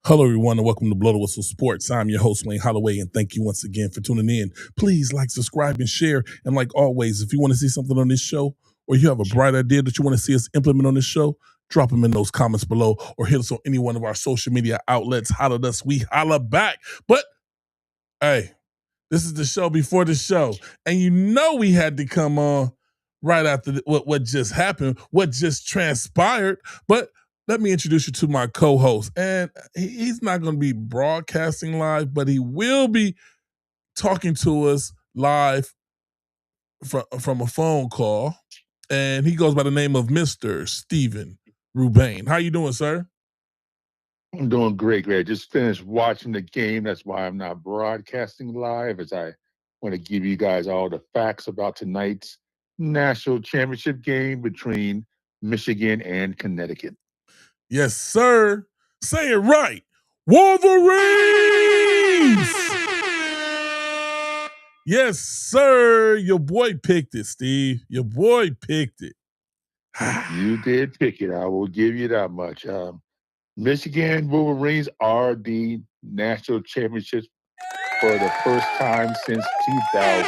Hello, everyone, and welcome to Blow the Whistle Sports. I'm your host, Wayne Holloway, and thank you once again for tuning in. Please like, subscribe, and share. And like always, if you want to see something on this show or you have a bright idea that you want to see us implement on this show, drop them in those comments below or hit us on any one of our social media outlets. Holler at us, we holla back. But, hey, this is the show before the show. And you know we had to come on right after what just happened, what just transpired. But let me introduce you to my co-host. And he's not going to be broadcasting live, but he will be talking to us live from a phone call. And he goes by the name of Mr. Steven Rubain. How you doing, sir? I'm doing great. I just finished watching the game. That's why I'm not broadcasting live, as I want to give you guys all the facts about tonight's national championship game between Michigan and Connecticut. Yes, sir. Say it right. Wolverines! Yes, sir. Your boy picked it, Steve. Your boy picked it. You did pick it. I will give you that much. Michigan Wolverines are the national championships for the first time since 2000.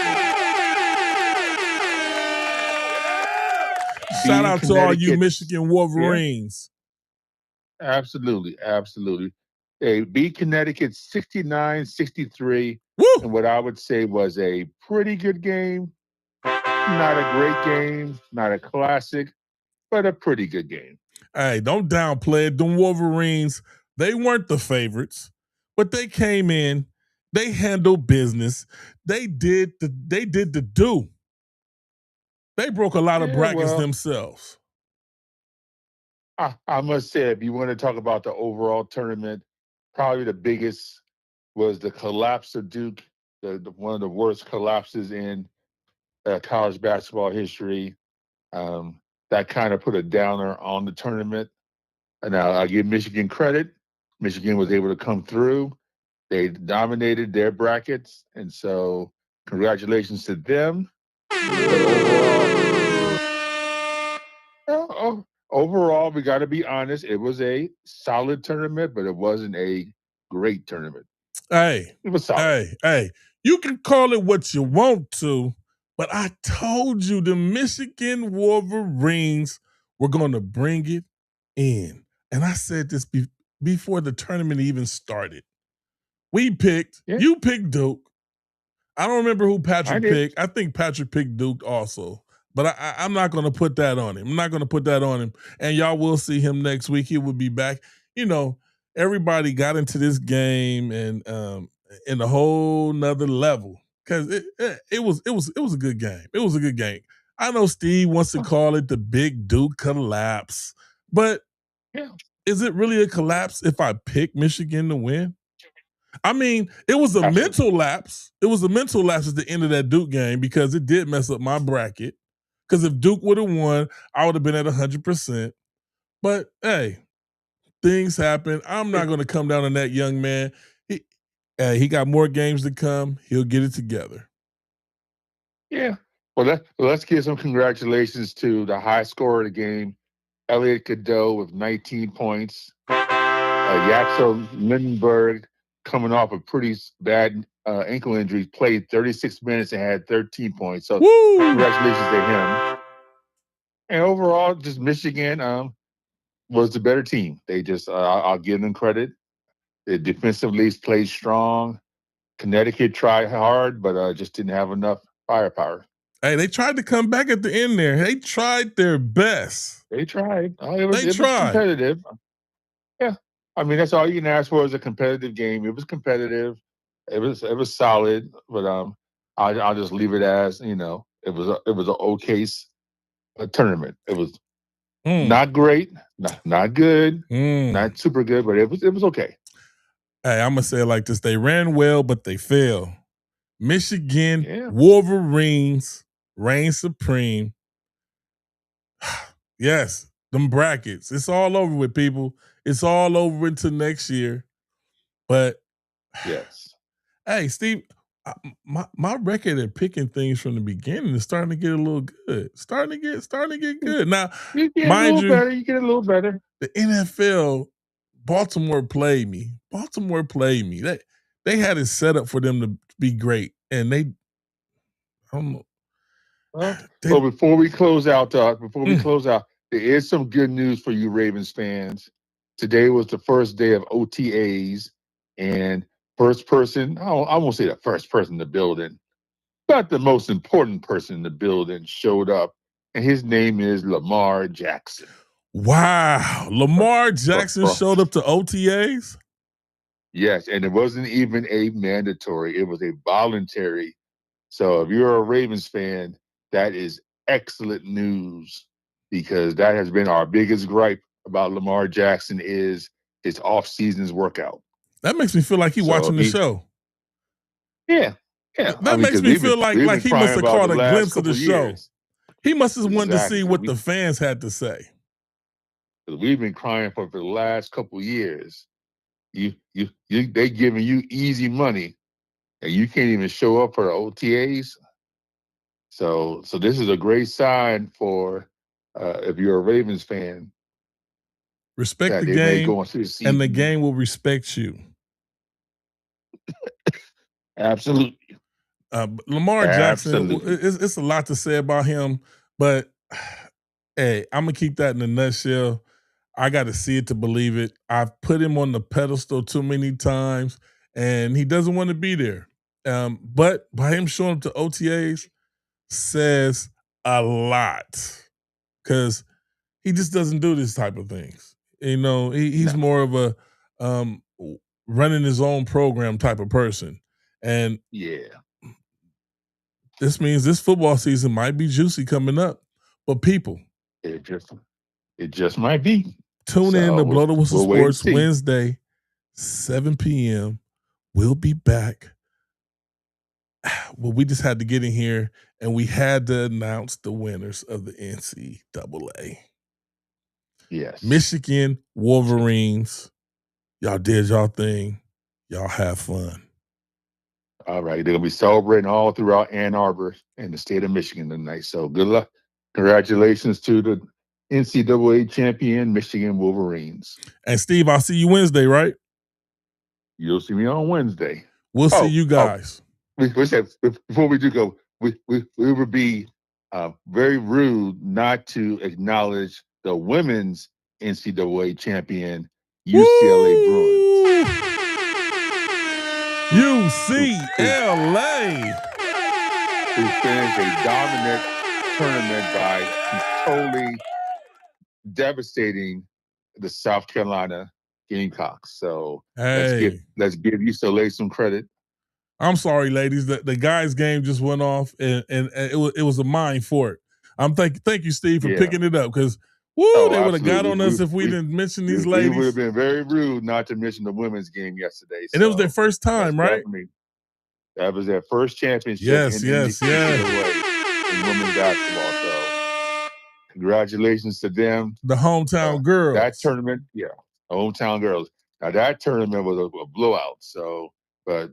Shout out to all you Michigan Wolverines. Yeah. Absolutely. They beat Connecticut 69-63 in what I would say was a pretty good game. Not a great game, not a classic, but a pretty good game. Hey, don't downplay it. Them Wolverines, they weren't the favorites, but they came in, they handled business. They did the do. They broke a lot of brackets themselves. I must say, if you want to talk about the overall tournament, probably the biggest was the collapse of Duke, one of the worst collapses in college basketball history. That kind of put a downer on the tournament. And I'll give Michigan credit. Michigan was able to come through. They dominated their brackets, and so congratulations to them. Overall, we got to be honest. It was a solid tournament, but it wasn't a great tournament. Hey, it was solid. Hey, you can call it what you want to, but I told you the Michigan Wolverines were going to bring it in. And I said this before the tournament even started. You picked Duke. I don't remember who Patrick picked. I think Patrick picked Duke also. But I'm not going to put that on him. I'm not going to put that on him. And y'all will see him next week. He will be back. You know, everybody got into this game and in a whole nother level because it was a good game. It was a good game. I know Steve wants to call it the Big Duke collapse, but is it really a collapse if I pick Michigan to win? I mean, it was a mental lapse. It was a mental lapse at the end of that Duke game because it did mess up my bracket. Because if Duke would have won, I would have been at 100%. But hey, things happen. I'm not going to come down on that young man. He got more games to come. He'll get it together. Yeah. Well, let's give some congratulations to the high scorer of the game, Elliot Cadeau with 19 points. Yaxel Lindenberg, coming off a pretty bad ankle injury, played 36 minutes and had 13 points. So congratulations to him. And overall, just Michigan was the better team. They just, I'll give them credit. They defensively played strong. Connecticut tried hard, but just didn't have enough firepower. Hey, they tried to come back at the end there. They tried their best. They tried. It was competitive. Yeah. I mean, that's all you can ask for is a competitive game. It was competitive. It was solid, but I'll just leave it as, you know, it was an okay tournament. It was not great, not good, not super good, but it was okay. Hey, I'm gonna say it like this: they ran well, but they failed. Michigan Wolverines reign supreme. Yes, them brackets. It's all over with, people. It's all over into next year. But yes, hey, Steve, my record at picking things from the beginning is starting to get a little good. Starting to get good. Now, you get a little better. You get a little better. The NFL Baltimore played me. They had it set up for them to be great, and I don't know. Well, before we close out, there is some good news for you Ravens fans. Today was the first day of OTAs, and first person, I won't say the first person in the building, but the most important person in the building showed up, and his name is Lamar Jackson. Wow. Lamar Jackson showed up to OTAs? Yes, and it wasn't even a mandatory. It was a voluntary. So if you're a Ravens fan, that is excellent news, because that has been our biggest gripe about Lamar Jackson is his off-season's workout. That makes me feel like he's watching the show. Yeah. That makes me feel like he must have caught a glimpse of the show. He must have wanted to see what the fans had to say. We've been crying for the last couple of years. They giving you easy money, and you can't even show up for the OTAs. So this is a great sign for if you're a Ravens fan. Respect the game, and the game will respect you. Absolutely. Lamar Jackson, it's a lot to say about him, but hey, I'm going to keep that in a nutshell. I got to see it to believe it. I've put him on the pedestal too many times, and he doesn't want to be there. But by him showing up to OTAs says a lot, because he just doesn't do this type of things. You know, he's more of a running his own program type of person. And this means this football season might be juicy coming up. But people, it just might be. Tune in to Blow the Whistle Sports Wednesday, 7 p.m. We'll be back. Well, we just had to get in here, and we had to announce the winners of the NCAA. Yes. Michigan Wolverines. Y'all did y'all thing. Y'all have fun. All right. They're going to be celebrating all throughout Ann Arbor and the state of Michigan tonight. So good luck. Congratulations to the NCAA champion Michigan Wolverines. And Steve, I'll see you Wednesday, right? You'll see me on Wednesday. We'll see you guys. Before we do go, we would be very rude not to acknowledge the women's NCAA champion, UCLA Bruins. UCLA! Who finished a dominant tournament by totally devastating the South Carolina Gamecocks. So let's give UCLA some credit. I'm sorry, ladies. The guys' game just went off, and it was a mine for it. Thank you, Steve, for picking it up, because they would have got on us if we didn't mention these ladies. We would have been very rude not to mention the women's game yesterday. And it was their first time, right? That was their first championship yes. in women's basketball. So congratulations to them. The hometown girls. That tournament, hometown girls. Now that tournament was a blowout. So, but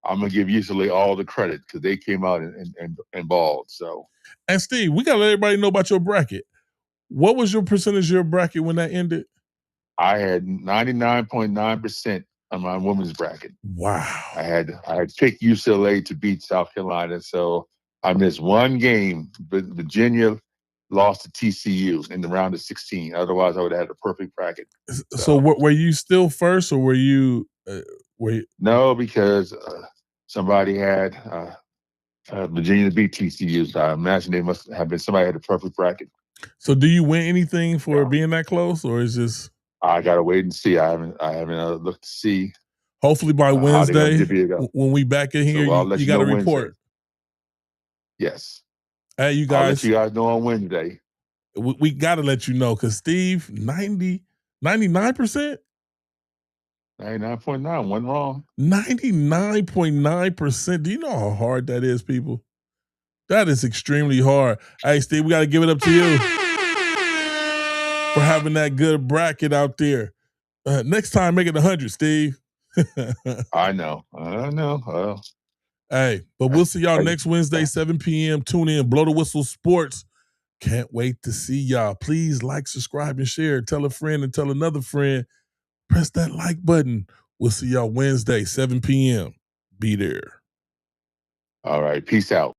I'm gonna give UCLA all the credit, because they came out and balled. So, and Steve, we gotta let everybody know about your bracket. What was your percentage of your bracket when that ended? I had 99.9% on my women's bracket. Wow. I had picked UCLA to beat South Carolina, so I missed one game. But Virginia lost to TCU in the round of 16. Otherwise, I would have had a perfect bracket. So were you still first, or were you? No, because somebody had Virginia to beat TCU. So I imagine they must have been somebody had a perfect bracket. So do you win anything for being that close, or is this? I gotta wait and see. I haven't looked to see. Hopefully by Wednesday, when we back in here, you got to report. Yes. Hey, you guys. I'll let you guys know on Wednesday. We got to let you know, because Steve, 99%? 99.9, one wrong. 99.9%. Do you know how hard that is, people? That is extremely hard. Hey, Steve, we got to give it up to you for having that good bracket out there. Next time, make it 100, Steve. I know. Hey, but we'll see y'all next Wednesday, 7 p.m. Tune in, Blow the Whistle Sports. Can't wait to see y'all. Please like, subscribe, and share. Tell a friend and tell another friend. Press that like button. We'll see y'all Wednesday, 7 p.m. Be there. All right. Peace out.